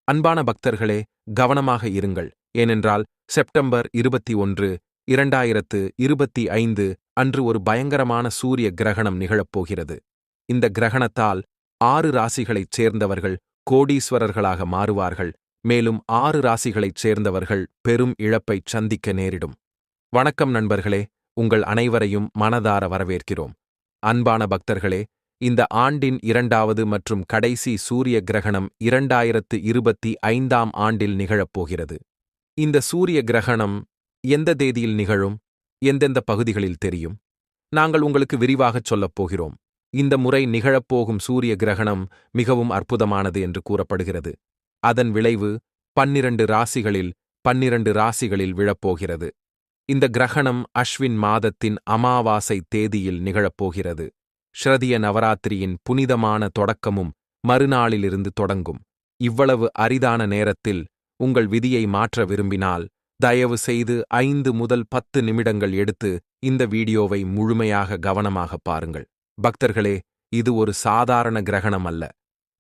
அன்பான பக்தர்களே, கவனமாக இருங்கள். ஏனென்றால் செப்டம்பர் 21, 2025 அன்று ஒரு பயங்கரமான சூரிய கிரகணம் நிகழப்போகிறது. இந்த கிரகணத்தால் 6 ராசிகளைச் சேர்ந்தவர்கள் கோடீஸ்வரர்களாக மாறுவார்கள். மேலும் 6 ராசிகளைச் சேர்ந்தவர்கள் பெரும் இழப்பைச் சந்திக்க நேரிடும். வணக்கம் நண்பர்களே, உங்கள் அனைவரையும் மனதார வரவேற்கிறோம். அன்பான பக்தர்களே, இந்த ஆண்டின் 2வது மற்றும் கடைசி சூரிய கிரகணம் 2025ஆம் ஆண்டில் நிகழப்போகிறது. இந்த சூரிய கிரகணம் எந்த தேதியில் நிகழும், எந்தெந்த பகுதிகளில் தெரியும், நாங்கள் உங்களுக்கு விரிவாகச் சொல்லப் போகிறோம். இந்த முறை நிகழப்போகும் சூரிய கிரகணம் மிகவும் அற்புதமானது என்று கூறப்படுகிறது. அதன் விளைவு 12 ராசிகளில் விழப்போகிறது. இந்த கிரகணம் அஸ்வின் மாதத்தின் அமாவாசை தேதியில் நிகழப்போகிறது. ஸ்ரதிய நவராத்திரியின் புனிதமான தொடக்கமும் மறுநாளிலிருந்து தொடங்கும். இவ்வளவு அரிதான நேரத்தில் உங்கள் விதியை மாற்ற விரும்பினால் தயவு செய்து 5 முதல் 10 நிமிடங்கள் எடுத்து இந்த வீடியோவை முழுமையாக கவனமாக பாருங்கள். பக்தர்களே, இது ஒரு சாதாரண கிரகணம் அல்ல.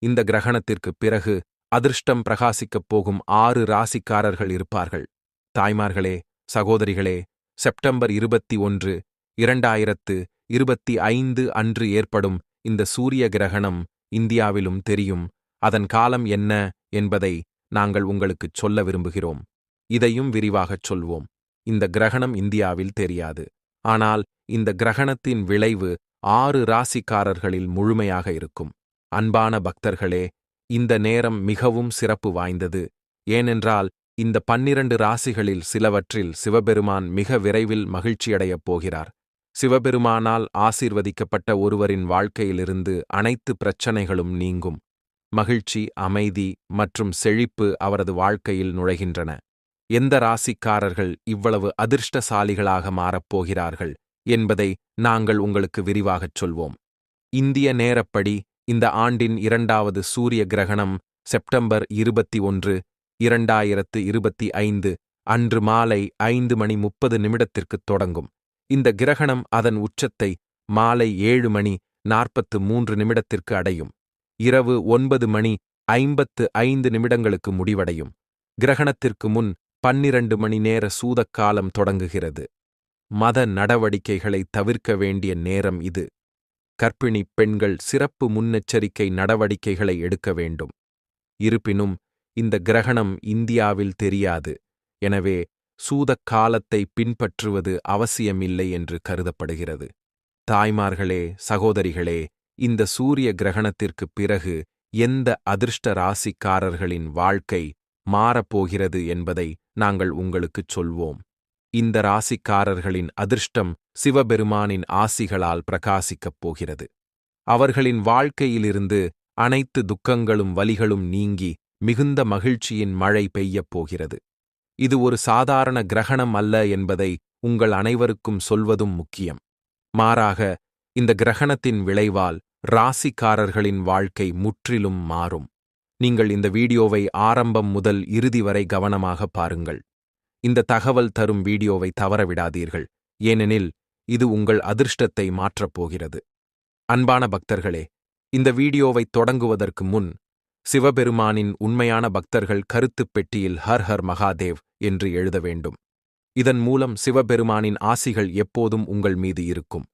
இந்த கிரகணத்திற்குப் பிறகு அதிர்ஷ்டம் பிரகாசிக்கப் போகும் 6 ராசிக்காரர்கள் இருப்பார்கள். தாய்மார்களே, சகோதரிகளே, செப்டம்பர் 21, 2025 அன்று ஏற்படும் இந்த சூரிய கிரகணம் இந்தியாவிலும் தெரியும். அதன் காலம் என்ன என்பதை நாங்கள் உங்களுக்குச் சொல்ல விரும்புகிறோம். இதையும் விரிவாகச் சொல்வோம். இந்த கிரகணம் இந்தியாவில் தெரியாது. ஆனால் இந்த கிரகணத்தின் விளைவு 6 ராசிக்காரர்களில் முழுமையாக இருக்கும். அன்பான பக்தர்களே, இந்த நேரம் மிகவும் சிறப்பு வாய்ந்தது. ஏனென்றால் இந்த 12 ராசிகளில் சிலவற்றில் சிவபெருமான் மிக விரைவில் மகிழ்ச்சியடையப் போகிறார். சிவபெருமானால் ஆசீர்வதிக்கப்பட்ட ஒருவரின் வாழ்க்கையிலிருந்து அனைத்து பிரச்சனைகளும் நீங்கும். மகிழ்ச்சி, அமைதி மற்றும் செழிப்பு அவரது வாழ்க்கையில் நுழைகின்றன. எந்த ராசிக்காரர்கள் இவ்வளவு அதிர்ஷ்டசாலிகளாக மாறப்போகிறார்கள் என்பதை நாங்கள் உங்களுக்கு விரிவாகச் சொல்வோம். இந்திய நேரப்படி இந்த ஆண்டின் 2வது சூரிய கிரகணம் செப்டம்பர் 21, 2025 அன்று மாலை 5:30 தொடங்கும். இந்த கிரகணம் அதன் உச்சத்தை மாலை 7:43 அடையும். இரவு 9:55 முடிவடையும். கிரகணத்திற்கு முன் 12 மணி நேர சூதக்காலம் தொடங்குகிறது. மத நடவடிக்கைகளை தவிர்க்க வேண்டிய நேரம் இது. கர்ப்பிணி பெண்கள் சிறப்பு முன்னெச்சரிக்கை நடவடிக்கைகளை எடுக்க வேண்டும். இருப்பினும் இந்த கிரகணம் இந்தியாவில் தெரியாது. எனவே சூதக்காலத்தை பின்பற்றுவது அவசியமில்லை என்று கருதப்படுகிறது. தாய்மார்களே, சகோதரிகளே, இந்த சூரிய கிரகணத்திற்குப் பிறகு எந்த அதிர்ஷ்ட ராசிக்காரர்களின் வாழ்க்கை மாறப்போகிறது என்பதை நாங்கள் உங்களுக்குச் சொல்வோம். இந்த ராசிக்காரர்களின் அதிர்ஷ்டம் சிவபெருமானின் ஆசிகளால் பிரகாசிக்கப் போகிறது. அவர்களின் வாழ்க்கையிலிருந்து அனைத்து துக்கங்களும் வலிகளும் நீங்கி மிகுந்த மகிழ்ச்சியின் மழை பெய்யப் போகிறது. இது ஒரு சாதாரண கிரகணம் அல்ல என்பதை உங்கள் அனைவருக்கும் சொல்வதும் முக்கியம். மாறாக, இந்த கிரகணத்தின் விளைவால் ராசிக்காரர்களின் வாழ்க்கை முற்றிலும் மாறும். நீங்கள் இந்த வீடியோவை ஆரம்பம் முதல் இறுதி வரை கவனமாக பாருங்கள். இந்த தகவல் தரும் வீடியோவை தவறவிடாதீர்கள், ஏனெனில் இது உங்கள் அதிர்ஷ்டத்தை மாற்றப் போகிறது. அன்பான பக்தர்களே, இந்த வீடியோவை தொடங்குவதற்கு முன் சிவபெருமானின் உண்மையான பக்தர்கள் கருத்துப் பெட்டியில் ஹர் ஹர் மகாதேவ் என்று எழுத வேண்டும். இதன் மூலம் சிவபெருமானின் ஆசிகள் எப்போதும் உங்கள் மீது இருக்கும்.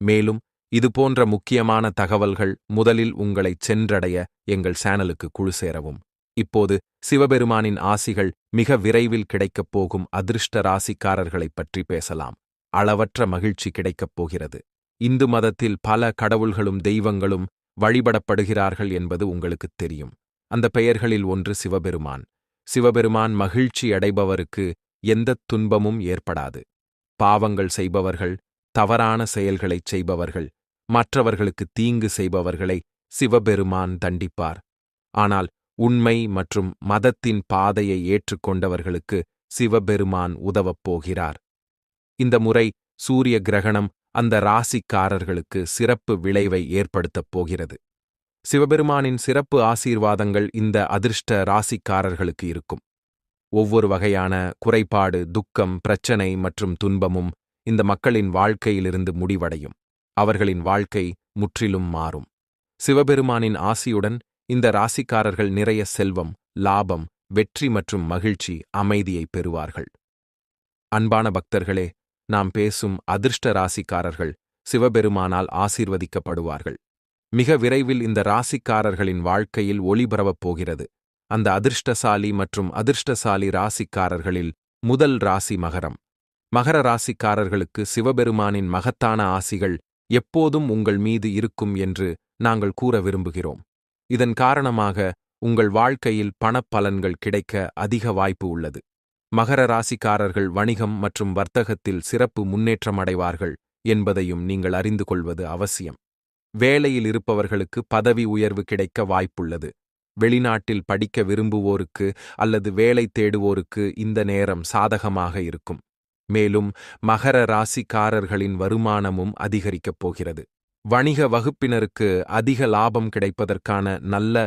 மேலும் இதுபோன்ற முக்கியமான தகவல்கள் முதலில் உங்களைச் சென்றடைய எங்கள் சேனலுக்கு குழு சேரவும். இப்போது சிவபெருமானின் ஆசிகள் மிக விரைவில் கிடைக்கப் போகும் அதிர்ஷ்ட ராசிக்காரர்களைப் பற்றி பேசலாம். அளவற்ற மகிழ்ச்சி கிடைக்கப் போகிறது. இந்து மதத்தில் பல கடவுள்களும் தெய்வங்களும் வழிபடப்படுகிறார்கள் என்பது உங்களுக்குத் தெரியும். அந்த பெயர்களில் ஒன்று சிவபெருமான். சிவபெருமான் மகிழ்ச்சி அடைபவருக்கு எந்தத் துன்பமும் ஏற்படாது. பாவங்கள் செய்பவர்கள், தவறான செயல்களைச் செய்பவர்கள், மற்றவர்களுக்கு தீங்கு செய்பவர்களை சிவபெருமான் தண்டிப்பார். ஆனால் உண்மை மற்றும் மதத்தின் பாதையை ஏற்றுக்கொண்டவர்களுக்கு சிவபெருமான் உதவப் போகிறார். இந்த முறை சூரிய கிரகணம் அந்த ராசிக்காரர்களுக்கு சிறப்பு விளைவை ஏற்படுத்தப் போகிறது. சிவபெருமானின் சிறப்பு ஆசீர்வாதங்கள் இந்த அதிர்ஷ்ட ராசிக்காரர்களுக்கு இருக்கும். ஒவ்வொரு வகையான குறைபாடு, துக்கம், பிரச்சனை மற்றும் துன்பமும் இந்த மக்களின் வாழ்க்கையிலிருந்து முடிவடையும். அவர்களின் வாழ்க்கை முற்றிலும் மாறும். சிவபெருமானின் ஆசியுடன் இந்த ராசிக்காரர்கள் நிறைய செல்வம், லாபம், வெற்றி மற்றும் மகிழ்ச்சி, அமைதியை பெறுவார்கள். அன்பான பக்தர்களே, நாம் பேசும் அதிர்ஷ்ட ராசிக்காரர்கள் சிவபெருமானால் ஆசீர்வதிக்கப்படுவார்கள். மிக விரைவில் இந்த ராசிக்காரர்களின் வாழ்க்கையில் ஒளி பரவப் போகிறது. அந்த அதிர்ஷ்டசாலி மற்றும் அதிர்ஷ்டசாலி ராசிக்காரர்களில் முதல் ராசி மகரம். மகர ராசிக்காரர்களுக்கு சிவபெருமானின் மகத்தான ஆசிகள் எப்போதும் உங்கள் மீது இருக்கும் என்று நாங்கள் கூற விரும்புகிறோம். இதன் காரணமாக உங்கள் வாழ்க்கையில் பணப்பலன்கள் கிடைக்க அதிக வாய்ப்பு உள்ளது. மகர ராசிக்காரர்கள் வணிகம் மற்றும் வர்த்தகத்தில் சிறப்பு முன்னேற்றம் அடைவார்கள் என்பதையும் நீங்கள் அறிந்து கொள்வது அவசியம். வேலையில் இருப்பவர்களுக்கு பதவி உயர்வு கிடைக்க வாய்ப்புள்ளது. வெளிநாட்டில் படிக்க விரும்புவோருக்கு அல்லது வேலை தேடுவோருக்கு இந்த நேரம் சாதகமாக இருக்கும். மேலும் மகர ராசிக்காரர்களின் வருமானமும் அதிகரிக்கப் போகிறது. வணிக வகுப்பினருக்கு அதிக லாபம் கிடைப்பதற்கான நல்ல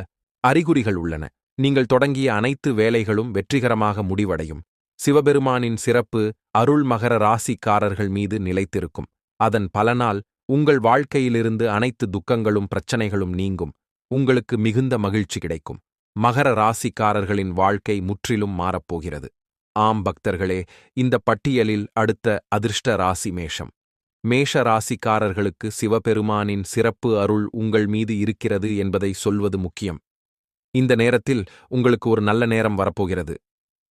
அறிகுறிகள் உள்ளன. நீங்கள் தொடங்கிய அனைத்து வேலைகளும் வெற்றிகரமாக முடிவடையும். சிவபெருமானின் சிறப்பு அருள் மகர ராசிக்காரர்கள் மீது நிலைத்திருக்கும். அதன் பலனால் உங்கள் வாழ்க்கையிலிருந்து அனைத்து துக்கங்களும் பிரச்சனைகளும் நீங்கும். உங்களுக்கு மிகுந்த மகிழ்ச்சி கிடைக்கும். மகர ராசிக்காரர்களின் வாழ்க்கை முற்றிலும் மாறப்போகிறது. ஆம் பக்தர்களே, இந்த பட்டியலில் அடுத்த அதிர்ஷ்ட ராசி மேஷம். மேஷ ராசிக்காரர்களுக்கு சிவபெருமானின் சிறப்பு அருள் உங்கள் மீது இருக்கிறது என்பதை சொல்வது முக்கியம். இந்த நேரத்தில் உங்களுக்கு ஒரு நல்ல நேரம் வரப்போகிறது.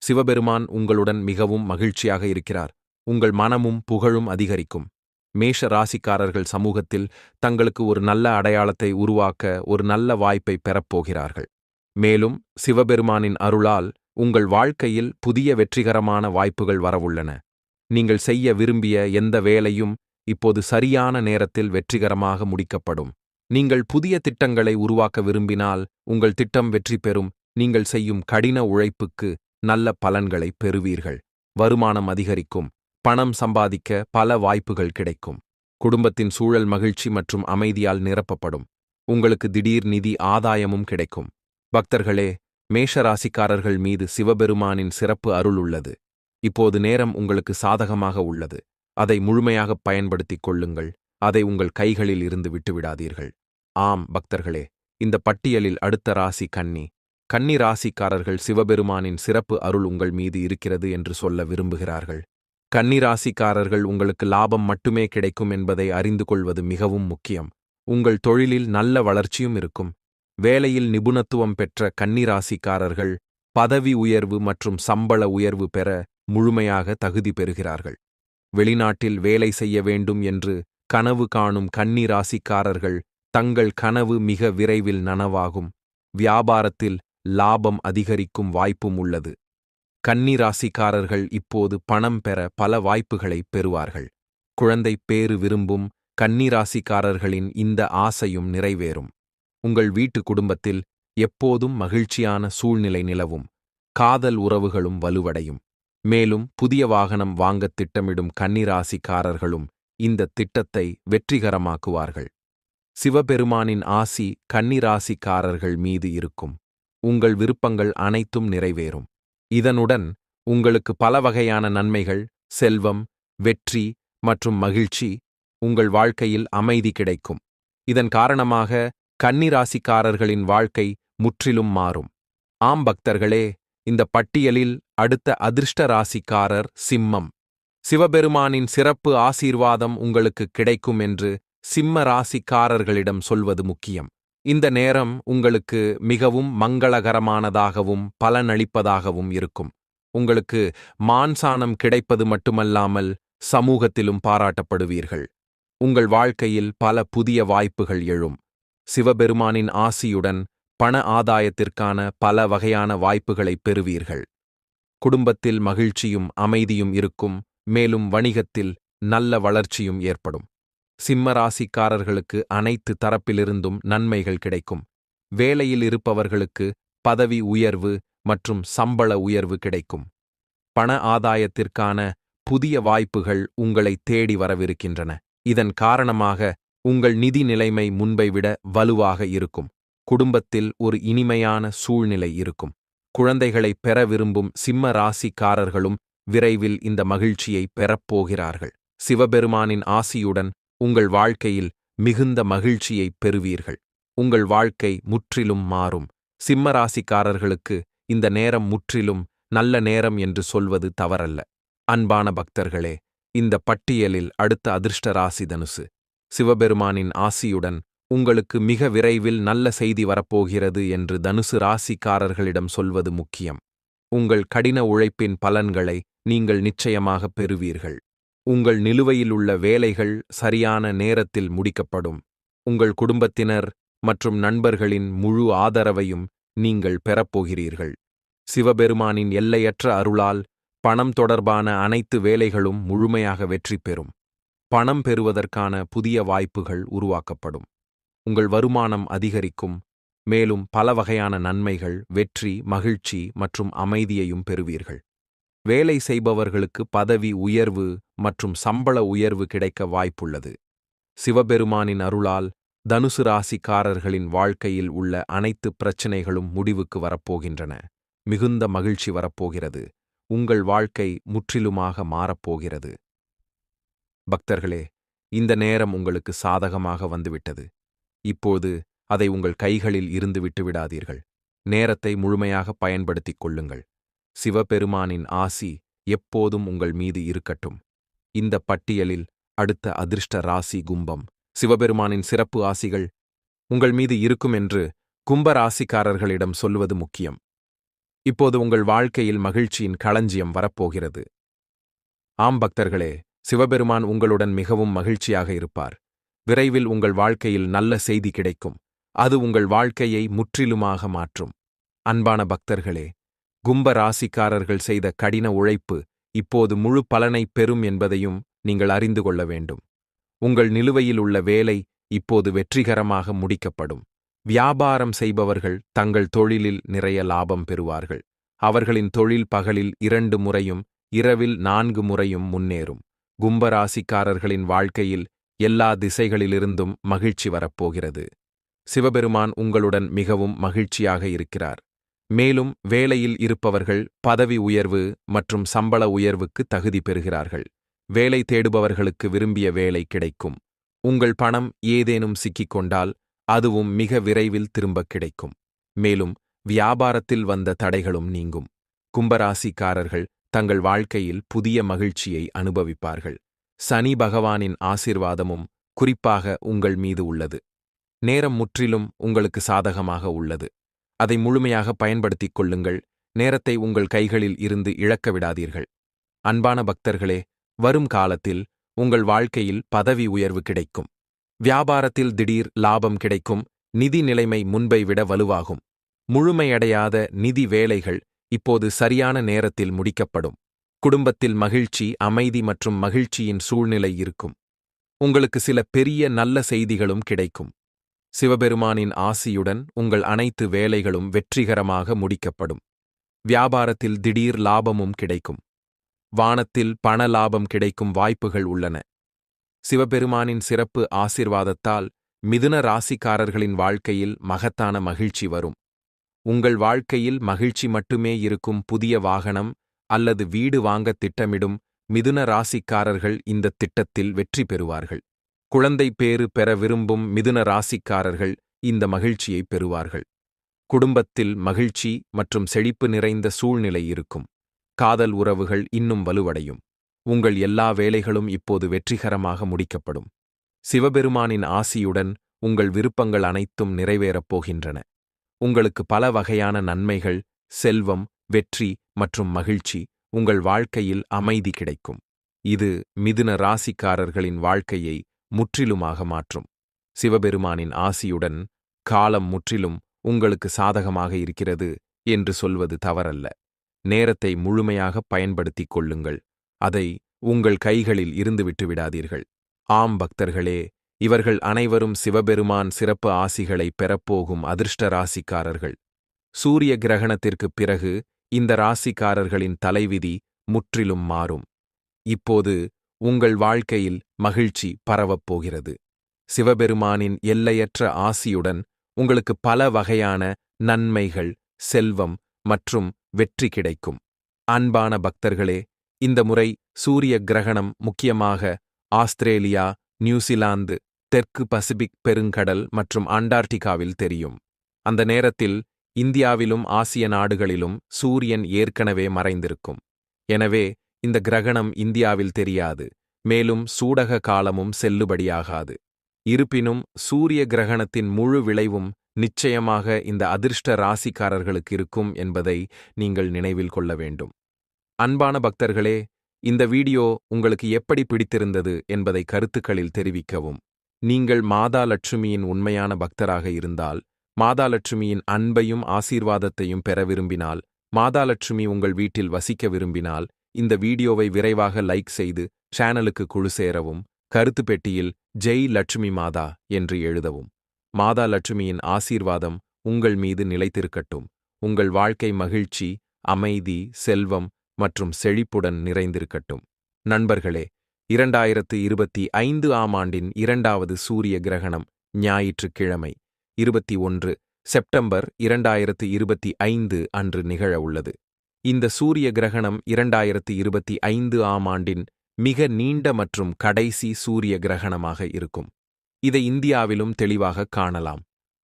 சிவபெருமான் உங்களுடன் மிகவும் மகிழ்ச்சியாக இருக்கிறார். உங்கள் மனமும் புகழும் அதிகரிக்கும். மேஷ ராசிக்காரர்கள் சமூகத்தில் தங்களுக்கு ஒரு நல்ல அடையாளத்தை உருவாக்க ஒரு நல்ல வாய்ப்பை பெறப்போகிறார்கள். மேலும் சிவபெருமானின் அருளால் உங்கள் வாழ்க்கையில் புதிய வெற்றிகரமான வாய்ப்புகள் வரவுள்ளன. நீங்கள் செய்ய விரும்பிய எந்த வேலையும் இப்போது சரியான நேரத்தில் வெற்றிகரமாக முடிக்கப்படும். நீங்கள் புதிய திட்டங்களை உருவாக்க விரும்பினால் உங்கள் திட்டம் வெற்றி பெறும். நீங்கள் செய்யும் கடின உழைப்புக்கு நல்ல பலன்களை பெறுவீர்கள். வருமானம் அதிகரிக்கும். பணம் சம்பாதிக்க பல வாய்ப்புகள் கிடைக்கும். குடும்பத்தின் சூழல் மகிழ்ச்சி மற்றும் அமைதியால் நிரப்பப்படும். உங்களுக்கு திடீர் நிதி ஆதாயமும் கிடைக்கும். பக்தர்களே, மேஷராசிக்காரர்கள் மீது சிவபெருமானின் சிறப்பு அருள் உள்ளது. இப்போது நேரம் உங்களுக்கு சாதகமாக உள்ளது. அதை முழுமையாகப் பயன்படுத்திக் கொள்ளுங்கள். அதை உங்கள் கைகளில் இருந்து விட்டுவிடாதீர்கள். ஆம் பக்தர்களே, இந்த பட்டியலில் அடுத்த ராசி கன்னி. கன்னி ராசிக்காரர்கள் சிவபெருமானின் சிறப்பு அருள் உங்கள் மீது இருக்கிறது என்று சொல்ல விரும்புகிறார்கள். கன்னி ராசிக்காரர்கள் உங்களுக்கு லாபம் மட்டுமே கிடைக்கும் என்பதை அறிந்து கொள்வது மிகவும் முக்கியம். உங்கள் தொழிலில் நல்ல வளர்ச்சியும் இருக்கும். வேலையில் நிபுணத்துவம் பெற்ற கன்னி ராசிக்காரர்கள் பதவி உயர்வு மற்றும் சம்பள உயர்வு பெற முழுமையாக தகுதி பெறுகிறார்கள். வெளிநாட்டில் வேலை செய்ய வேண்டும் என்று கனவு காணும் கன்னி ராசிக்காரர்கள் தங்கள் கனவு மிக விரைவில் நனவாகும். வியாபாரத்தில் லாபம் அதிகரிக்கும் வாய்ப்பும் உள்ளது. கன்னி ராசிக்காரர்கள் இப்போது பணம் பெற பல வாய்ப்புகளை பெறுவார்கள். குழந்தை பேறு விரும்பும் கன்னி ராசிக்காரர்களின் இந்த ஆசையும் நிறைவேறும். உங்கள் வீட்டு குடும்பத்தில் எப்போதும் மகிழ்ச்சியான சூழ்நிலை நிலவும். காதல் உறவுகளும் வலுவடையும். மேலும் புதிய வாகனம் வாங்கத் திட்டமிடும் கன்னி ராசிக்காரர்களும் இந்த திட்டத்தை வெற்றிகரமாக்குவார்கள். சிவபெருமானின் ஆசி கன்னி ராசிக்காரர்கள் மீது இருக்கும். உங்கள் விருப்பங்கள் அனைத்தும் நிறைவேறும். இதனுடன் உங்களுக்கு பல வகையான நன்மைகள், செல்வம், வெற்றி மற்றும் மகிழ்ச்சி, உங்கள் வாழ்க்கையில் அமைதி கிடைக்கும். இதன் காரணமாக கன்னி ராசிக்காரர்களின் வாழ்க்கை முற்றிலும் மாறும். ஆம் பக்தர்களே, இந்த பட்டியலில் அடுத்த அதிர்ஷ்ட ராசிக்காரர் சிம்மம். சிவபெருமானின் சிறப்பு ஆசீர்வாதம் உங்களுக்கு கிடைக்கும் என்று சிம்ம ராசிக்காரர்களிடம் சொல்வது முக்கியம். இந்த நேரம் உங்களுக்கு மிகவும் மங்களகரமானதாகவும் பலனளிப்பதாகவும் இருக்கும். உங்களுக்கு மான்சானம் கிடைப்பது மட்டுமல்லாமல் சமூகத்திலும் பாராட்டப்படுவீர்கள். உங்கள் வாழ்க்கையில் பல புதிய வாய்ப்புகள் எழும். சிவபெருமானின் ஆசியுடன் பண ஆதாயத்திற்கான பல வகையான வாய்ப்புகளை பெறுவீர்கள். குடும்பத்தில் மகிழ்ச்சியும் அமைதியும் இருக்கும். மேலும் வணிகத்தில் நல்ல வளர்ச்சியும் ஏற்படும். சிம்ம ராசிக்காரர்களுக்கு அனைத்து தரப்பிலிருந்தும் நன்மைகள் கிடைக்கும். வேலையில் இருப்பவர்களுக்கு பதவி உயர்வு மற்றும் சம்பள உயர்வு கிடைக்கும். பண ஆதாயத்திற்கான புதிய வாய்ப்புகள் உங்களை தேடி வரவிருக்கின்றன. இதன் காரணமாக உங்கள் நிதி நிலைமை முன்பை விட வலுவாக இருக்கும். குடும்பத்தில் ஒரு இனிமையான சூழ்நிலை இருக்கும். குழந்தைகளை பெற விரும்பும் சிம்ம ராசிக்காரர்களும் விரைவில் இந்த மகிழ்ச்சியை பெறப்போகிறார்கள். சிவபெருமானின் ஆசியுடன் உங்கள் வாழ்க்கையில் மிகுந்த மகிழ்ச்சியை பெறுவீர்கள். உங்கள் வாழ்க்கை முற்றிலும் மாறும். சிம்ம ராசிக்காரர்களுக்கு இந்த நேரம் முற்றிலும் நல்ல நேரம் என்று சொல்வது தவறல்ல. அன்பான பக்தர்களே, இந்த பட்டியலில் அடுத்த அதிர்ஷ்ட ராசி தனுசு. சிவபெருமானின் ஆசியுடன் உங்களுக்கு மிக விரைவில் நல்ல செய்தி வரப்போகிறது என்று தனுசு ராசிக்காரர்களிடம் சொல்வது முக்கியம். உங்கள் கடின உழைப்பின் பலன்களை நீங்கள் நிச்சயமாகப் பெறுவீர்கள். உங்கள் நிலுவையில் உள்ள வேலைகள் சரியான நேரத்தில் முடிக்கப்படும். உங்கள் குடும்பத்தினர் மற்றும் நண்பர்களின் முழு ஆதரவையும் நீங்கள் பெறப்போகிறீர்கள். சிவபெருமானின் எல்லையற்ற அருளால் பணம் தொடர்பான அனைத்து வேலைகளும் முழுமையாக வெற்றி பெறும். பணம் பெறுவதற்கான புதிய வாய்ப்புகள் உருவாக்கப்படும். உங்கள் வருமானம் அதிகரிக்கும். மேலும் பல வகையான நன்மைகள், வெற்றி, மகிழ்ச்சி மற்றும் அமைதியையும் பெறுவீர்கள். வேலை செய்பவர்களுக்கு பதவி உயர்வு மற்றும் சம்பள உயர்வு கிடைக்க வாய்ப்புள்ளது. சிவபெருமானின் அருளால் தனுசு ராசிக்காரர்களின் வாழ்க்கையில் உள்ள அனைத்து பிரச்சினைகளும் முடிவுக்கு வரப்போகின்றன. மிகுந்த மகிழ்ச்சி வரப்போகிறது. உங்கள் வாழ்க்கை முற்றிலுமாக மாறப்போகிறது. பக்தர்களே, இந்த நேரம் உங்களுக்கு சாதகமாக வந்துவிட்டது. இப்போது அதை உங்கள் கைகளில் இருந்து விட்டுவிடாதீர்கள். நேரத்தை முழுமையாக பயன்படுத்திக் கொள்ளுங்கள். சிவபெருமானின் ஆசி எப்போதும் உங்கள் மீது இருக்கட்டும். இந்த பட்டியலில் அடுத்த அதிர்ஷ்ட ராசி கும்பம். சிவபெருமானின் சிறப்பு ஆசிகள் உங்கள் மீது இருக்கும் என்று கும்ப ராசிக்காரர்களிடம் சொல்வது முக்கியம். இப்போது உங்கள் வாழ்க்கையில் மகிழ்ச்சியின் களஞ்சியம் வரப்போகிறது. ஆம் பக்தர்களே, சிவபெருமான் உங்களுடன் மிகவும் மகிழ்ச்சியாக இருப்பார். விரைவில் உங்கள் வாழ்க்கையில் நல்ல செய்தி கிடைக்கும். அது உங்கள் வாழ்க்கையை முற்றிலுமாக மாற்றும். அன்பான பக்தர்களே, கும்ப ராசிக்காரர்கள் செய்த கடின உழைப்பு இப்போது முழு பலனைப் பெறும் என்பதையும் நீங்கள் அறிந்து கொள்ள வேண்டும். உங்கள் நிலுவையில் உள்ள வேலை இப்போது வெற்றிகரமாக முடிக்கப்படும். வியாபாரம் செய்பவர்கள் தங்கள் தொழிலில் நிறைய லாபம் பெறுவார்கள். அவர்களின் தொழில் பகலில் 2 முறையும் இரவில் 4 முறையும் முன்னேறும். கும்பராசிக்காரர்களின் வாழ்க்கையில் எல்லா திசைகளிலிருந்தும் மகிழ்ச்சி வரப்போகிறது. சிவபெருமான் உங்களுடன் மிகவும் மகிழ்ச்சியாக இருக்கிறார். மேலும் வேலையில் இருப்பவர்கள் பதவி உயர்வு மற்றும் சம்பள உயர்வுக்கு தகுதி பெறுகிறார்கள். வேலை தேடுபவர்களுக்கு விரும்பிய வேலை கிடைக்கும். உங்கள் பணம் ஏதேனும் சிக்கிக்கொண்டால் அதுவும் மிக விரைவில் திரும்பக் கிடைக்கும். மேலும் வியாபாரத்தில் வந்த தடைகளும் நீங்கும். கும்பராசிக்காரர்கள் தங்கள் வாழ்க்கையில் புதிய மகிழ்ச்சியை அனுபவிப்பார்கள். சனி பகவானின் ஆசீர்வாதமும் குறிப்பாக உங்கள் மீது உள்ளது. நேரம் முற்றிலும் உங்களுக்கு சாதகமாக உள்ளது. அதை முழுமையாக பயன்படுத்திக் கொள்ளுங்கள். நேரத்தை உங்கள் கைகளில் இருந்து இழக்க விடாதீர்கள். அன்பான பக்தர்களே, வரும் காலத்தில் உங்கள் வாழ்க்கையில் பதவி உயர்வு கிடைக்கும். வியாபாரத்தில் திடீர் லாபம் கிடைக்கும். நிதி நிலைமை முன்பை விட வலுவாகும். முழுமையடையாத நிதி வேலைகள் இப்போது சரியான நேரத்தில் முடிக்கப்படும். குடும்பத்தில் மகிழ்ச்சி, அமைதி மற்றும் மகிழ்ச்சியின் சூழ்நிலை இருக்கும். உங்களுக்கு சில பெரிய நல்ல செய்திகளும் கிடைக்கும். சிவபெருமானின் ஆசியுடன் உங்கள் அனைத்து வேலைகளும் வெற்றிகரமாக முடிக்கப்படும். வியாபாரத்தில் திடீர் லாபமும் கிடைக்கும். வானத்தில் பண லாபம் கிடைக்கும் வாய்ப்புகள் உள்ளன. சிவபெருமானின் சிறப்பு ஆசீர்வாதத்தால் மிதுன ராசிக்காரர்களின் வாழ்க்கையில் மகத்தான மகிழ்ச்சி வரும். உங்கள் வாழ்க்கையில் மகிழ்ச்சி மட்டுமே இருக்கும். புதிய வாகனம் அல்லது வீடு வாங்கத் திட்டமிடும் மிதுன ராசிக்காரர்கள் இந்த திட்டத்தில் வெற்றி பெறுவார்கள். குழந்தை பேறு பெற விரும்பும் மிதுன ராசிக்காரர்கள் இந்த மகிழ்ச்சியை பெறுவார்கள். குடும்பத்தில் மகிழ்ச்சி மற்றும் செழிப்பு நிறைந்த சூழ்நிலை இருக்கும். காதல் உறவுகள் இன்னும் வலுவடையும். உங்கள் எல்லா வேலைகளும் இப்போது வெற்றிகரமாக முடிக்கப்படும். சிவபெருமானின் ஆசியுடன் உங்கள் விருப்பங்கள் அனைத்தும் நிறைவேறப் போகின்றன. உங்களுக்கு பல வகையான நன்மைகள், செல்வம், வெற்றி மற்றும் மகிழ்ச்சி, உங்கள் வாழ்க்கையில் அமைதி கிடைக்கும். இது மிதுன ராசிக்காரர்களின் வாழ்க்கையை முற்றிலுமாக மாற்றும். சிவபெருமானின் ஆசியுடன் காலம் முற்றிலும் உங்களுக்கு சாதகமாக இருக்கிறது என்று சொல்வது தவறல்ல. நேரத்தை முழுமையாக பயன்படுத்திக் கொள்ளுங்கள். அதை உங்கள் கைகளில் இருந்துவிட்டு விடாதீர்கள். ஆம் பக்தர்களே, இவர்கள் அனைவரும் சிவபெருமான் சிறப்பு ஆசிகளை பெறப்போகும் அதிர்ஷ்ட ராசிக்காரர்கள். சூரிய கிரகணத்திற்குப் பிறகு இந்த ராசிக்காரர்களின் தலைவிதி முற்றிலும் மாறும். இப்போது உங்கள் வாழ்க்கையில் மகிழ்ச்சி பரவப் போகிறது. சிவபெருமானின் எல்லையற்ற ஆசியுடன் உங்களுக்கு பல வகையான நன்மைகள், செல்வம் மற்றும் வெற்றி கிடைக்கும். அன்பான பக்தர்களே, இந்த முறை சூரிய கிரகணம் முக்கியமாக ஆஸ்திரேலியா, நியூசிலாந்து, தெற்கு பசிபிக் பெருங்கடல் மற்றும் அண்டார்டிகாவில் தெரியும். அந்த நேரத்தில் இந்தியாவிலும் ஆசிய நாடுகளிலும் சூரியன் ஏற்கனவே மறைந்திருக்கும். எனவே இந்த கிரகணம் இந்தியாவில் தெரியாது, மேலும் சூடக காலமும் செல்லுபடியாகாது. இருப்பினும் சூரிய கிரகணத்தின் முழு விளைவும் நிச்சயமாக இந்த அதிர்ஷ்ட ராசிக்காரர்களுக்கு இருக்கும் என்பதை நீங்கள் நினைவில் கொள்ள வேண்டும். அன்பான பக்தர்களே, இந்த வீடியோ உங்களுக்கு எப்படி பிடித்திருந்தது என்பதை கருத்துக்களில் தெரிவிக்கவும். நீங்கள் மாதா லட்சுமியின் உண்மையான பக்தராக இருந்தால், மாதா லட்சுமியின் அன்பையும் ஆசீர்வாதத்தையும் பெற விரும்பினால், மாதா லட்சுமி உங்கள் வீட்டில் வசிக்க விரும்பினால், இந்த வீடியோவை விரைவாக லைக் செய்து சேனலுக்கு குழு சேரவும். கருத்து பெட்டியில் ஜெய் லட்சுமி மாதா என்று எழுதவும். மாதா லட்சுமியின் ஆசீர்வாதம் உங்கள் மீது நிலைத்திருக்கட்டும். உங்கள் வாழ்க்கை மகிழ்ச்சி, அமைதி, செல்வம் மற்றும் செழிப்புடன் நிறைந்திருக்கட்டும். நண்பர்களே, 2025 ஆம் ஆண்டின் 2வது சூரிய கிரகணம் ஞாயிற்றுக்கிழமை 21 செப்டம்பர் 2025 அன்று நிகழ உள்ளது. இந்த சூரிய கிரகணம் 2025 ஆம் ஆண்டின் மிக நீண்ட மற்றும் கடைசி சூரிய கிரகணமாக இருக்கும். இதை இந்தியாவிலும் தெளிவாக காணலாம்.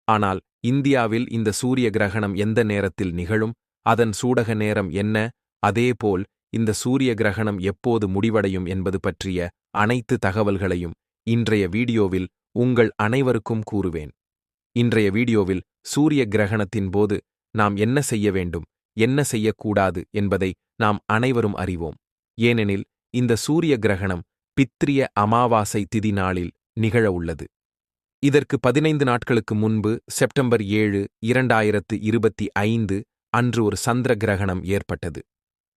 ஆனால் இந்தியாவில் இந்த சூரிய கிரகணம் எந்த நேரத்தில் நிகழும், அதன் சூடக நேரம் என்ன, அதேபோல் இந்த சூரிய கிரகணம் எப்போது முடிவடையும் என்பது பற்றிய அனைத்து தகவல்களையும் இன்றைய வீடியோவில் உங்கள் அனைவருக்கும் கூறுவேன். இன்றைய வீடியோவில் சூரிய கிரகணத்தின் போது நாம் என்ன செய்ய வேண்டும், என்ன செய்யக்கூடாது என்பதை நாம் அனைவரும் அறிவோம். ஏனெனில் இந்த சூரிய கிரகணம் பித்ரிய அமாவாசை திதி நாளில் நிகழ உள்ளது. இதற்கு 15 நாட்களுக்கு முன்பு செப்டம்பர் 7, 2025 அன்று ஒரு சந்திர கிரகணம் ஏற்பட்டது.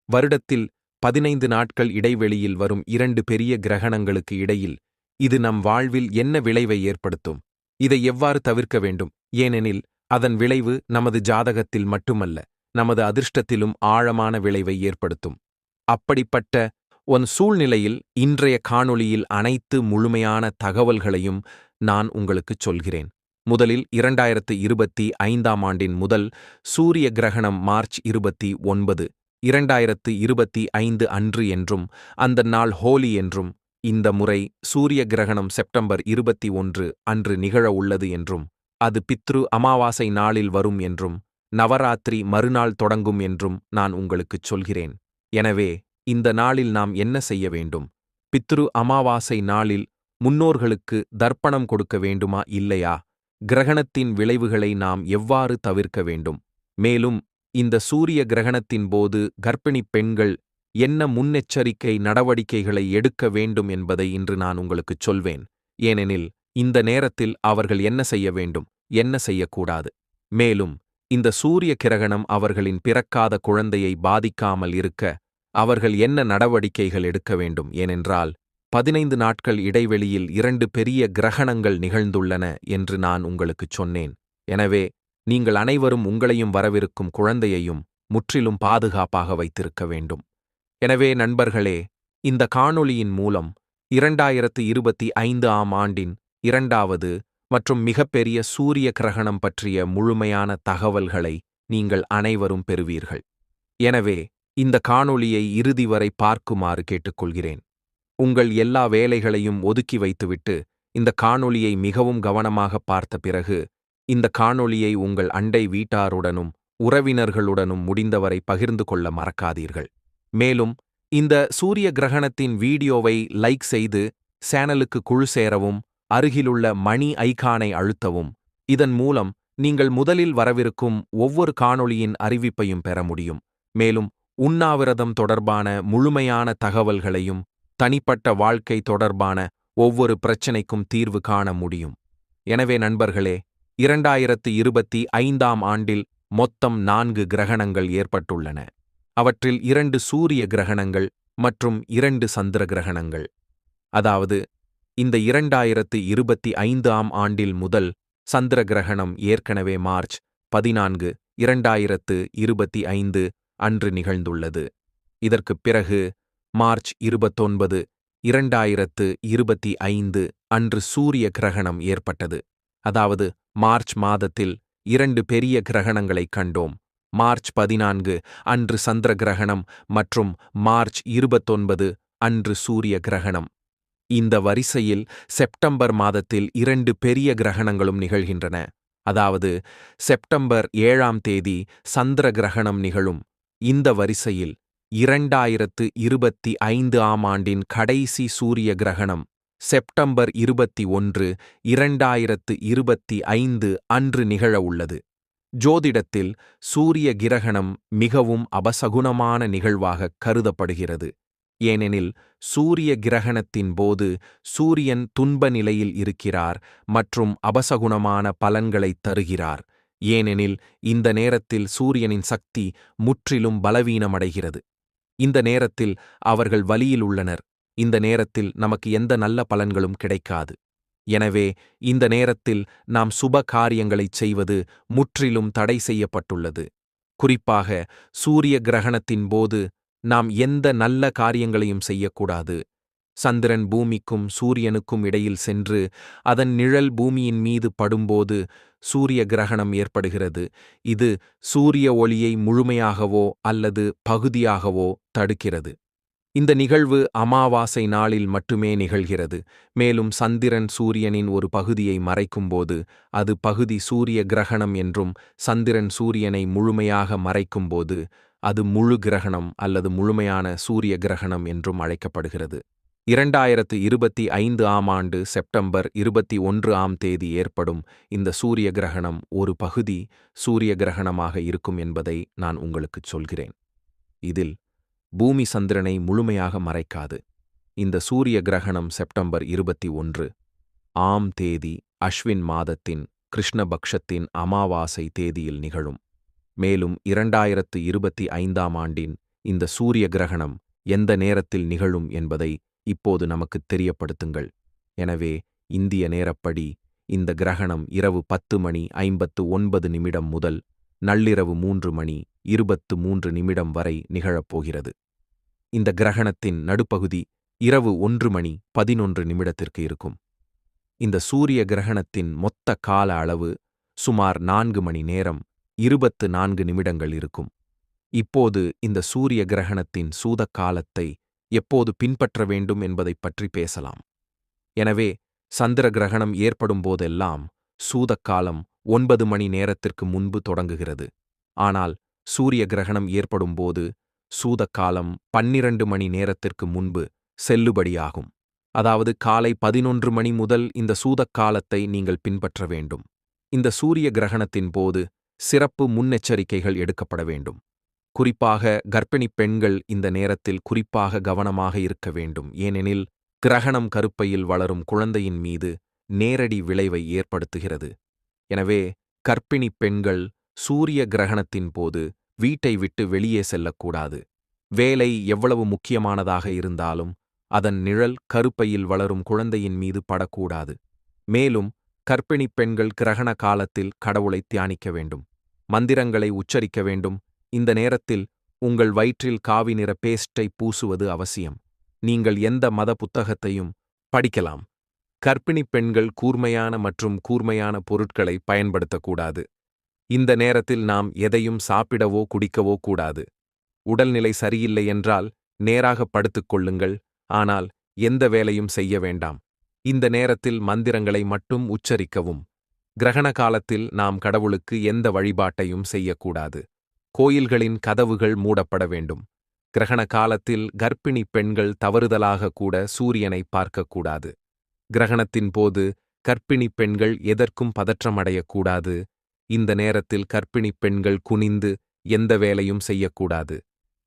வருடத்தில் 15 நாட்கள் இடைவெளியில் வரும் 2 பெரிய கிரகணங்களுக்கு இடையில் இது நம் வாழ்வில் என்ன விளைவை ஏற்படுத்தும்? இதை எவ்வாறு தவிர்க்க வேண்டும்? ஏனெனில் அதன் விளைவு நமது ஜாதகத்தில் மட்டுமல்ல, நமது அதிர்ஷ்டத்திலும் ஆழமான விளைவை ஏற்படுத்தும். அப்படிப்பட்ட ஒரு சூழ்நிலையில் இன்றைய காணொளியில் அனைத்து முழுமையான தகவல்களையும் நான் உங்களுக்குச் சொல்கிறேன். முதலில் 2025 ஆண்டின் முதல் சூரிய கிரகணம் மார்ச் 29, 2025 அன்று என்றும், அந்த நாள் ஹோலி என்றும், இந்த முறை சூரிய கிரகணம் செப்டம்பர் 21 அன்று நிகழ உள்ளது என்றும், அது பித்ரு அமாவாசை நாளில் வரும் என்றும், நவராத்திரி மறுநாள் தொடங்கும் என்றும் நான் உங்களுக்குச் சொல்கிறேன். எனவே இந்த நாளில் நாம் என்ன செய்ய வேண்டும்? பித்ரு அமாவாசை நாளில் முன்னோர்களுக்கு தர்ப்பணம் கொடுக்க வேண்டுமா இல்லையா? கிரகணத்தின் விளைவுகளை நாம் எவ்வாறு தவிர்க்க வேண்டும்? மேலும் இந்த சூரிய கிரகணத்தின் போது கர்ப்பிணிப் பெண்கள் என்ன முன்னெச்சரிக்கை நடவடிக்கைகளை எடுக்க வேண்டும் என்பதை இன்று நான் உங்களுக்குச் சொல்வேன். ஏனெனில் இந்த நேரத்தில் அவர்கள் என்ன செய்ய வேண்டும், என்ன செய்யக்கூடாது. மேலும் இந்த சூரிய கிரகணம் அவர்களின் பிறக்காத குழந்தையை பாதிக்காமல் இருக்க அவர்கள் என்ன நடவடிக்கைகள் எடுக்க வேண்டும்? ஏனென்றால் 15 நாட்கள் இடைவெளியில் 2 பெரிய கிரகணங்கள் நிகழ்ந்துள்ளன என்று நான் உங்களுக்குச் சொன்னேன். எனவே நீங்கள் அனைவரும் உங்களையும் வரவிருக்கும் குழந்தையையும் முற்றிலும் பாதுகாப்பாக வைத்திருக்க வேண்டும். எனவே நண்பர்களே, இந்த காணொளியின் மூலம் 2025 ஆம் ஆண்டின் 2வது மற்றும் மிகப்பெரிய சூரிய கிரகணம் பற்றிய முழுமையான தகவல்களை நீங்கள் அனைவரும் பெறுவீர்கள். எனவே இந்த காணொளியை இறுதி வரை பார்க்குமாறு கேட்டுக்கொள்கிறேன். உங்கள் எல்லா வேலைகளையும் ஒதுக்கி வைத்துவிட்டு இந்த காணொளியை மிகவும் கவனமாக பார்த்த பிறகு இந்த காணொளியை உங்கள் அண்டை வீட்டாருடனும் உறவினர்களுடனும் முடிந்தவரை பகிர்ந்து கொள்ள மறக்காதீர்கள். மேலும் இந்த சூரிய கிரகணத்தின் வீடியோவை லைக் செய்து சேனலுக்கு குழு சேரவும், அருகிலுள்ள மணி ஐகானை அழுத்தவும். இதன் மூலம் நீங்கள் முதலில் வரவிருக்கும் ஒவ்வொரு காணொளியின் அறிவிப்பையும் பெற முடியும். மேலும் உண்ணாவிரதம் தொடர்பான முழுமையான தகவல்களையும் தனிப்பட்ட வாழ்க்கை தொடர்பான ஒவ்வொரு பிரச்சினைக்கும் தீர்வு காண முடியும். எனவே நண்பர்களே, 2025 ஆண்டில் மொத்தம் 4 கிரகணங்கள் ஏற்பட்டுள்ளன. அவற்றில் 2 சூரிய கிரகணங்கள் மற்றும் 2 சந்திர கிரகணங்கள். அதாவது இந்த 2025 ஆண்டில் முதல் சந்திர கிரகணம் ஏற்கனவே மார்ச் 14, 2025 அன்று நிகழ்ந்துள்ளது. இதற்குப் பிறகு மார்ச் 29, 2025 அன்று சூரிய கிரகணம் ஏற்பட்டது. அதாவது மார்ச் மாதத்தில் 2 பெரிய கிரகணங்களைக் கண்டோம். மார்ச் 14 அன்று சந்திர கிரகணம் மற்றும் மார்ச் 29 அன்று சூரிய கிரகணம். இந்த வரிசையில் செப்டம்பர் மாதத்தில் 2 பெரிய கிரகணங்களும் நிகழ்கின்றன. அதாவது செப்டம்பர் 7ஆம் தேதி சந்திர கிரகணம் நிகழும். இந்த வரிசையில் 2025ஆம் ஆண்டின் கடைசி சூரிய கிரகணம் செப்டம்பர் 21, 2025 அன்று நிகழ உள்ளது. ஜோதிடத்தில் சூரிய கிரகணம் மிகவும் அபசகுனமான நிகழ்வாக கருதப்படுகிறது. ஏனெனில் சூரிய கிரகணத்தின் போது சூரியன் துன்ப நிலையில் இருக்கிறார் மற்றும் அபசகுனமான பலன்களைத் தருகிறார். ஏனெனில் இந்த நேரத்தில் சூரியனின் சக்தி முற்றிலும் பலவீனமடைகிறது. இந்த நேரத்தில் அவர்கள் வலியில் உள்ளனர். இந்த நேரத்தில் நமக்கு எந்த நல்ல பலன்களும் கிடைக்காது. எனவே இந்த நேரத்தில் நாம் சுப காரியங்களைச் செய்வது முற்றிலும் தடை செய்யப்பட்டுள்ளது. குறிப்பாக சூரிய கிரகணத்தின் போது நாம் எந்த நல்ல காரியங்களையும் செய்யக்கூடாது. சந்திரன் பூமிக்கும் சூரியனுக்கும் இடையில் சென்று அதன் நிழல் பூமியின் மீது படும்போது சூரிய கிரகணம் ஏற்படுகிறது. இது சூரிய ஒளியை முழுமையாகவோ அல்லது பகுதியாகவோ தடுக்கிறது. இந்த நிகழ்வு அமாவாசை நாளில் மட்டுமே நிகழ்கிறது. மேலும் சந்திரன் சூரியனின் ஒரு பகுதியை மறைக்கும்போது அது பகுதி சூரிய கிரகணம் என்றும், சந்திரன் சூரியனை முழுமையாக மறைக்கும்போது அது முழு கிரகணம் அல்லது முழுமையான சூரிய கிரகணம் என்றும் அழைக்கப்படுகிறது. 2025ஆம் ஆண்டு செப்டம்பர் 21ஆம் தேதி ஏற்படும் இந்த சூரிய கிரகணம் ஒரு பகுதி சூரிய கிரகணமாக இருக்கும் என்பதை நான் உங்களுக்குச் சொல்கிறேன். இதில் பூமி சந்திரனை முழுமையாக மறைக்காது. இந்த சூரிய கிரகணம் செப்டம்பர் 21 ஆம் தேதி அஸ்வின் மாதத்தின் கிருஷ்ணபக்ஷத்தின் அமாவாசை தேதியில் நிகழும். மேலும் 2025ஆம் ஆண்டின் இந்த சூரிய கிரகணம் எந்த நேரத்தில் நிகழும் என்பதை இப்போது நமக்குத் தெரியப்படுத்துங்கள். எனவே இந்திய நேரப்படி இந்த கிரகணம் இரவு 10:59 முதல் நள்ளிரவு 3:23 வரை நிகழப்போகிறது. இந்த கிரகணத்தின் நடுப்பகுதி இரவு 1:11 இருக்கும். இந்த சூரிய கிரகணத்தின் மொத்த கால அளவு சுமார் 4 மணி நேரம் 24 நிமிடங்கள் இருக்கும். இப்போது இந்த சூரிய கிரகணத்தின் சூதக் காலத்தை எப்போது பின்பற்ற வேண்டும் என்பதைப் பற்றி பேசலாம். எனவே சந்திர கிரகணம் ஏற்படும் போதெல்லாம் சூதக் காலம் 9 மணி நேரத்திற்கு முன்பு தொடங்குகிறது. ஆனால் சூரிய கிரகணம் ஏற்படும் போது சூதக் காலம் 12 மணி நேரத்திற்கு முன்பு செல்லுபடியாகும். அதாவது காலை 11 மணி முதல் இந்த சூதக் காலத்தை நீங்கள் பின்பற்ற வேண்டும். இந்த சூரிய கிரகணத்தின் போது சிறப்பு முன்னெச்சரிக்கைகள் எடுக்கப்பட வேண்டும். குறிப்பாக கர்ப்பிணிப் பெண்கள் இந்த நேரத்தில் குறிப்பாக கவனமாக இருக்க வேண்டும். ஏனெனில் கிரகணம் கருப்பையில் வளரும் குழந்தையின் மீது நேரடி விளைவை ஏற்படுத்துகிறது. எனவே கர்ப்பிணிப் பெண்கள் சூரிய கிரகணத்தின் போது வீட்டை விட்டு வெளியே செல்லக்கூடாது. வேலை எவ்வளவு முக்கியமானதாக இருந்தாலும் அதன் நிழல் கருப்பையில் வளரும் குழந்தையின் மீது படக்கூடாது. மேலும் கர்ப்பிணிப் பெண்கள் கிரகண காலத்தில் கடவுளை தியானிக்க வேண்டும், மந்திரங்களை உச்சரிக்க வேண்டும். இந்த நேரத்தில் உங்கள் வயிற்றில் காவி நிற பேஸ்டை பூசுவது அவசியம். நீங்கள் எந்த மத புத்தகத்தையும் படிக்கலாம். கர்ப்பிணிப் பெண்கள் கூர்மையான மற்றும் கூர்மையான பொருட்களை பயன்படுத்தக்கூடாது. இந்த நேரத்தில் நாம் எதையும் சாப்பிடவோ குடிக்கவோ கூடாது. உடல்நிலை சரியில்லை என்றால் நேராக படுத்துக் கொள்ளுங்கள், ஆனால் எந்த வேலையும் செய்ய வேண்டாம். இந்த நேரத்தில் மந்திரங்களை மட்டும் உச்சரிக்கவும். கிரகண காலத்தில் நாம் கடவுளுக்கு எந்த வழிபாட்டையும் செய்யக்கூடாது. கோயில்களின் கதவுகள் மூடப்பட வேண்டும். கிரகண காலத்தில் கர்ப்பிணி பெண்கள் தவறுதலாக கூட சூரியனை பார்க்கக்கூடாது. கிரகணத்தின் போது கர்ப்பிணி பெண்கள் எதற்கும் பதற்றமடையக்கூடாது. இந்த நேரத்தில் கர்ப்பிணி பெண்கள் குனிந்து எந்த வேலையும் செய்யக்கூடாது.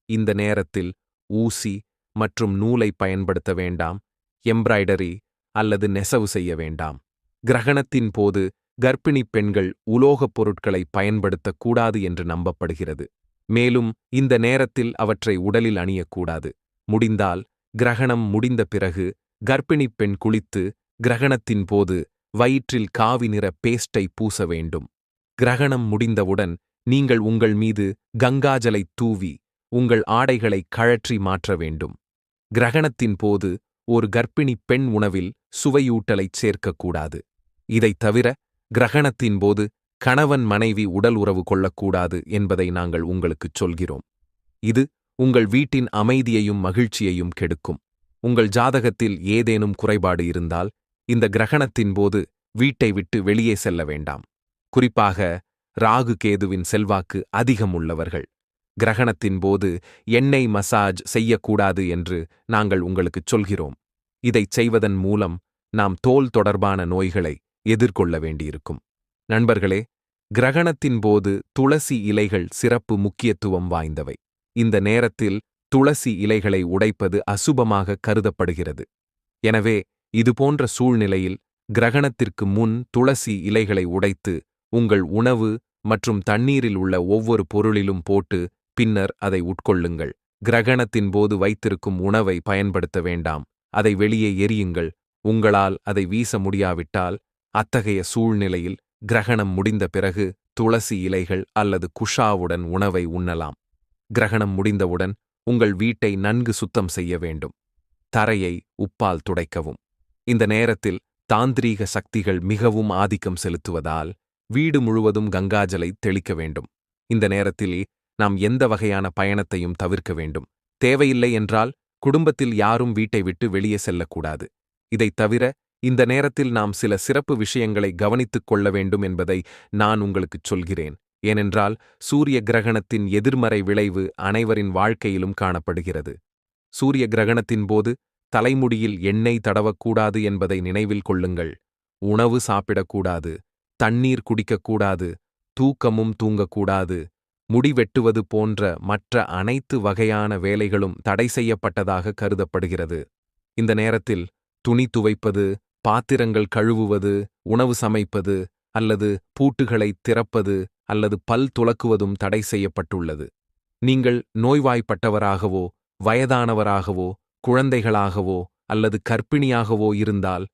இந்த நேரத்தில் ஊசி மற்றும் நூலை பயன்படுத்த வேண்டாம். எம்ப்ராய்டரி அல்லது நெசவு செய்ய வேண்டாம். கிரகணத்தின் போது கர்ப்பிணி பெண்கள் உலோகப் பொருட்களை பயன்படுத்தக்கூடாது என்று நம்பப்படுகிறது. மேலும் இந்த நேரத்தில் அவற்றை உடலில் அணியக்கூடாது. முடிந்தால் கிரகணம் முடிந்த பிறகு கர்ப்பிணி பெண் குளித்து கிரகணத்தின் போது வயிற்றில் காவி நிற பேஸ்டை பூச வேண்டும். கிரகணம் முடிந்தவுடன் நீங்கள் உங்கள் மீது கங்காஜலை தூவி உங்கள் ஆடைகளை கழற்றி மாற்ற வேண்டும். கிரகணத்தின் போது ஒரு கர்ப்பிணி பெண் உணவில் சுவையூட்டலைச் சேர்க்கக்கூடாது. இதைத் தவிர கிரகணத்தின் போது கணவன் மனைவி உடல் உறவு கொள்ளக்கூடாது என்பதை நாங்கள் உங்களுக்குச் சொல்கிறோம். இது உங்கள் வீட்டின் அமைதியையும் மகிழ்ச்சியையும் கெடுக்கும். உங்கள் ஜாதகத்தில் ஏதேனும் குறைபாடு இருந்தால் இந்த கிரகணத்தின் போது வீட்டை விட்டு வெளியே செல்ல வேண்டாம். குறிப்பாக ராகு கேதுவின் செல்வாக்கு அதிகம் உள்ளவர்கள். கிரகணத்தின் போது எண்ணெய் மசாஜ் செய்யக்கூடாது என்று நாங்கள் உங்களுக்குச் சொல்கிறோம். இதைச் செய்வதன் மூலம் நாம் தோல் தொடர்பான நோய்களை எதிர்கொள்ள வேண்டியிருக்கும். நண்பர்களே, கிரகணத்தின் போது துளசி இலைகள் சிறப்பு முக்கியத்துவம் வாய்ந்தவை. இந்த நேரத்தில் துளசி இலைகளை உடைப்பது அசுபமாக கருதப்படுகிறது. எனவே இதுபோன்ற சூழ்நிலையில் கிரகணத்திற்கு முன் துளசி இலைகளை உடைத்து உங்கள் உணவு மற்றும் தண்ணீரில் உள்ள ஒவ்வொரு பொருளிலும் போட்டு பின்னர் அதை உட்கொள்ளுங்கள். கிரகணத்தின் போது வைத்திருக்கும் உணவை பயன்படுத்த வேண்டாம். அதை வெளியே எறியுங்கள். உங்களால் அதை வீச முடியாவிட்டால் அத்தகைய சூழ்நிலையில் கிரகணம் முடிந்த பிறகு துளசி இலைகள் அல்லது குஷாவுடன் உணவை உண்ணலாம். கிரகணம் முடிந்தவுடன் உங்கள் வீட்டை நன்கு சுத்தம் செய்ய வேண்டும். தரையை உப்பால் துடைக்கவும். இந்த நேரத்தில் தாந்திரீக சக்திகள் மிகவும் ஆதிக்கம் செலுத்துவதால் வீடு முழுவதும் கங்காஜலை தெளிக்க வேண்டும். இந்த நேரத்தில் நாம் எந்த வகையான பயணத்தையும் தவிர்க்க வேண்டும். தேவையில்லை என்றால் குடும்பத்தில் யாரும் வீட்டை விட்டு வெளியே செல்லக்கூடாது. இதைத் தவிர இந்த நேரத்தில் நாம் சில சிறப்பு விஷயங்களை கவனித்துக் கொள்ள வேண்டும் என்பதை நான் உங்களுக்குச் சொல்கிறேன். ஏனென்றால் சூரிய கிரகணத்தின் எதிர்மறை விளைவு அனைவரின் வாழ்க்கையிலும் காணப்படுகிறது. சூரிய கிரகணத்தின் போது தலைமுடியில் எண்ணெய் தடவக்கூடாது என்பதை நினைவில் கொள்ளுங்கள். உணவு சாப்பிடக்கூடாது, தண்ணீர் குடிக்கக்கூடாது, தூக்கமும் தூங்கக்கூடாது. முடி வெட்டுவது போன்ற மற்ற அனைத்து வகையான வேலைகளும் தடை செய்யப்பட்டதாக கருதப்படுகிறது. இந்த நேரத்தில் துணி துவைப்பது, பாத்திரங்கள் கழுவுவது, உணவு சமைப்பது அல்லது பூட்டுகளை திறப்பது அல்லது பல் துலக்குவதும் தடை செய்யப்பட்டுள்ளது. நீங்கள் நோய்வாய்ப்பட்டவராகவோ வயதானவராகவோ குழந்தைகளாகவோ அல்லது கர்ப்பிணியாகவோ இருந்தால்